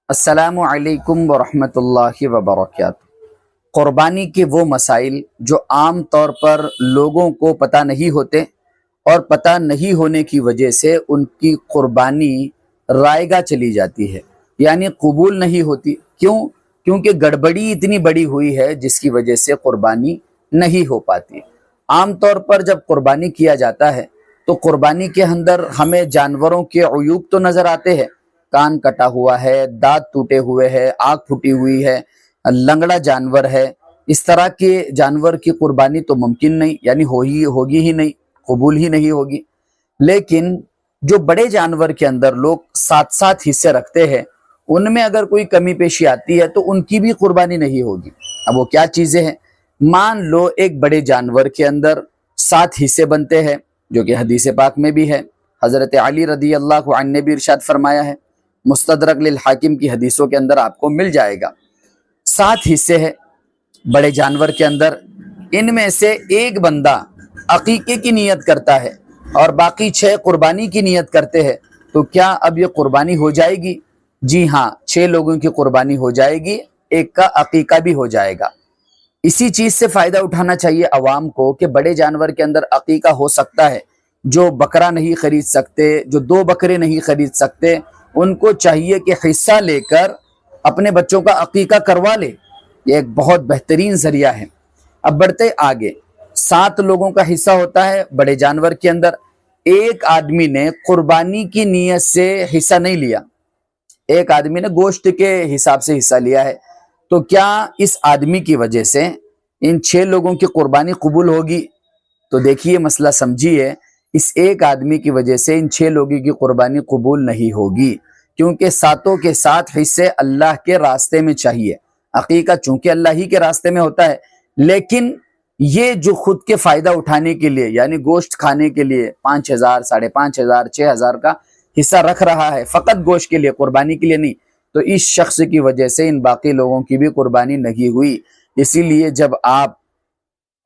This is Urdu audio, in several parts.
السلام علیکم ورحمۃ اللہ وبرکاتہ۔ قربانی کے وہ مسائل جو عام طور پر لوگوں کو پتہ نہیں ہوتے اور پتہ نہیں ہونے کی وجہ سے ان کی قربانی رائگاں چلی جاتی ہے، یعنی قبول نہیں ہوتی۔ کیونکہ گڑبڑی اتنی بڑی ہوئی ہے جس کی وجہ سے قربانی نہیں ہو پاتی۔ عام طور پر جب قربانی کیا جاتا ہے تو قربانی کے اندر ہمیں جانوروں کے عیوب تو نظر آتے ہیں، کان کٹا ہوا ہے، دانت ٹوٹے ہوئے ہے، آنکھ پھٹی ہوئی ہے، لنگڑا جانور ہے۔ اس طرح کے جانور کی قربانی تو ممکن نہیں، یعنی ہوگی ہی نہیں، قبول ہی نہیں ہوگی۔ لیکن جو بڑے جانور کے اندر لوگ ساتھ ساتھ حصے رکھتے ہیں، ان میں اگر کوئی کمی پیشی آتی ہے تو ان کی بھی قربانی نہیں ہوگی۔ اب وہ کیا چیزیں ہیں؟ مان لو ایک بڑے جانور کے اندر 7 حصے بنتے ہیں، جو کہ حدیث پاک میں بھی ہے۔ حضرت علی رضی اللہ عنہ نے بھی ارشاد فرمایا ہے، مستدرک للحاکم کی حدیثوں کے اندر آپ کو مل جائے گا۔ 7 حصے ہیں بڑے جانور کے اندر، ان میں سے ایک بندہ عقیقے کی نیت کرتا ہے اور باقی 6 قربانی کی نیت کرتے ہیں، تو کیا اب یہ قربانی ہو جائے گی؟ جی ہاں، 6 لوگوں کی قربانی ہو جائے گی، ایک کا عقیقہ بھی ہو جائے گا۔ اسی چیز سے فائدہ اٹھانا چاہیے عوام کو کہ بڑے جانور کے اندر عقیقہ ہو سکتا ہے۔ جو بکرا نہیں خرید سکتے، جو 2 بکرے نہیں خرید سکتے، ان کو چاہیے کہ حصہ لے کر اپنے بچوں کا عقیقہ کروا لے۔ یہ ایک بہت بہترین ذریعہ ہے۔ اب بڑھتے آگے، 7 لوگوں کا حصہ ہوتا ہے بڑے جانور کے اندر۔ ایک آدمی نے قربانی کی نیت سے حصہ نہیں لیا، ایک آدمی نے گوشت کے حساب سے حصہ لیا ہے، تو کیا اس آدمی کی وجہ سے ان 6 لوگوں کی قربانی قبول ہوگی؟ تو دیکھیے مسئلہ سمجھیے، اس ایک آدمی کی وجہ سے ان 6 لوگوں کی قربانی قبول نہیں ہوگی، کیونکہ 7 کے 7 حصے اللہ کے راستے میں چاہیے۔ عقیقہ چونکہ اللہ ہی کے راستے میں ہوتا ہے، لیکن یہ جو خود کے فائدہ اٹھانے کے لیے، یعنی گوشت کھانے کے لیے 5000 5500 6000 کا حصہ رکھ رہا ہے، فقط گوشت کے لیے، قربانی کے لیے نہیں، تو اس شخص کی وجہ سے ان باقی لوگوں کی بھی قربانی نہیں ہوئی۔ اسی لیے جب آپ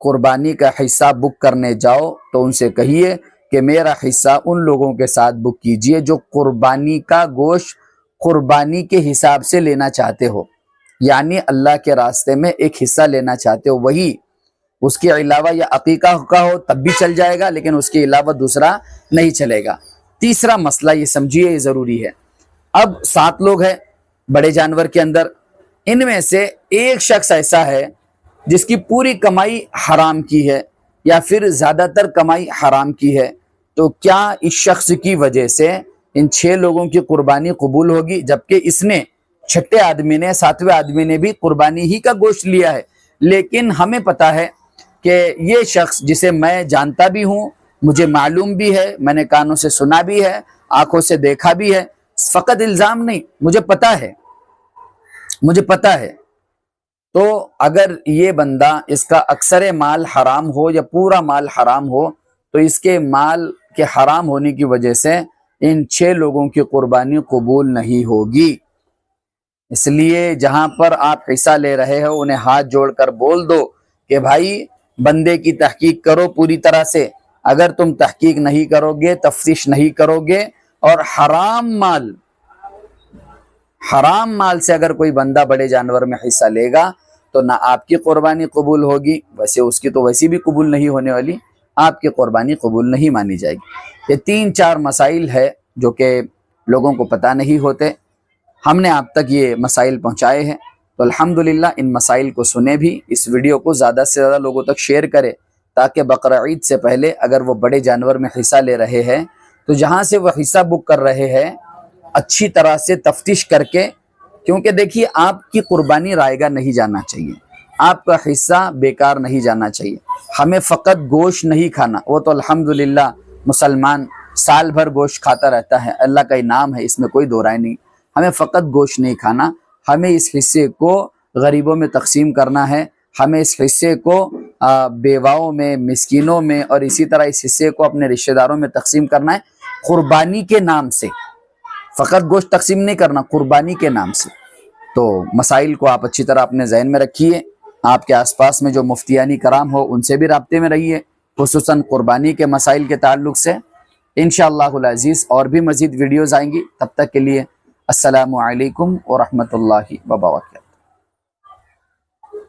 قربانی کا حصہ بک کرنے جاؤ تو ان سے کہیے کہ میرا حصہ ان لوگوں کے ساتھ بک کیجئے جو قربانی کا گوشت قربانی کے حساب سے لینا چاہتے ہو، یعنی اللہ کے راستے میں ایک حصہ لینا چاہتے ہو، وہی اس کے علاوہ یا عقیقہ کا ہو تب بھی چل جائے گا، لیکن اس کے علاوہ دوسرا نہیں چلے گا۔ تیسرا مسئلہ یہ سمجھیے، یہ ضروری ہے۔ اب 7 لوگ ہیں بڑے جانور کے اندر، ان میں سے ایک شخص ایسا ہے جس کی پوری کمائی حرام کی ہے یا پھر زیادہ تر کمائی حرام کی ہے، تو کیا اس شخص کی وجہ سے ان 6 لوگوں کی قربانی قبول ہوگی؟ جبکہ اس نے 6 آدمی نے 7ویں آدمی نے بھی قربانی ہی کا گوشت لیا ہے، لیکن ہمیں پتا ہے کہ یہ شخص جسے میں جانتا بھی ہوں، مجھے معلوم بھی ہے، میں نے کانوں سے سنا بھی ہے، آنکھوں سے دیکھا بھی ہے، فقط الزام نہیں، مجھے پتا ہے۔ تو اگر یہ بندہ، اس کا اکثر مال حرام ہو یا پورا مال حرام ہو، تو اس کے مال کے حرام ہونے کی وجہ سے ان 6 لوگوں کی قربانی قبول نہیں ہوگی۔ اس لیے جہاں پر آپ حصہ لے رہے ہو انہیں ہاتھ جوڑ کر بول دو کہ بھائی بندے کی تحقیق کرو پوری طرح سے۔ اگر تم تحقیق نہیں کرو گے، تفتیش نہیں کرو گے، اور حرام مال سے اگر کوئی بندہ بڑے جانور میں حصہ لے گا تو نہ آپ کی قربانی قبول ہوگی، ویسے اس کی تو ویسی بھی قبول نہیں ہونے والی، آپ کی قربانی قبول نہیں مانی جائے گی۔ یہ 3-4 مسائل ہے جو کہ لوگوں کو پتہ نہیں ہوتے، ہم نے آپ تک یہ مسائل پہنچائے ہیں، تو الحمدللہ ان مسائل کو سنے بھی، اس ویڈیو کو زیادہ سے زیادہ لوگوں تک شیئر کرے، تاکہ بقرعید سے پہلے اگر وہ بڑے جانور میں حصہ لے رہے ہیں تو جہاں سے وہ حصہ بک کر رہے ہیں اچھی طرح سے تفتیش کر کے، کیونکہ دیکھیے آپ کی قربانی رائگاں نہیں جانا چاہیے، آپ کا حصہ بیکار نہیں جانا چاہیے۔ ہمیں فقط گوشت نہیں کھانا، وہ تو الحمدللہ مسلمان سال بھر گوشت کھاتا رہتا ہے، اللہ کا انعام ہے، اس میں کوئی دو رائے نہیں۔ ہمیں فقط گوشت نہیں کھانا، ہمیں اس حصے کو غریبوں میں تقسیم کرنا ہے، ہمیں اس حصے کو بیواؤں میں، مسکینوں میں، اور اسی طرح اس حصے کو اپنے رشتہ داروں میں تقسیم کرنا ہے، قربانی کے نام سے۔ فقط گوشت تقسیم نہیں کرنا، قربانی کے نام سے۔ تو مسائل کو آپ اچھی طرح اپنے ذہن میں رکھیے، آپ کے آس پاس میں جو مفتیانی کرام ہو ان سے بھی رابطے میں رہیے، خصوصاً قربانی کے مسائل کے تعلق سے۔ انشاءاللہ العزیز اور بھی مزید ویڈیوز آئیں گی، تب تک کے لیے السلام علیکم ورحمۃ اللہ وبرکاتہ۔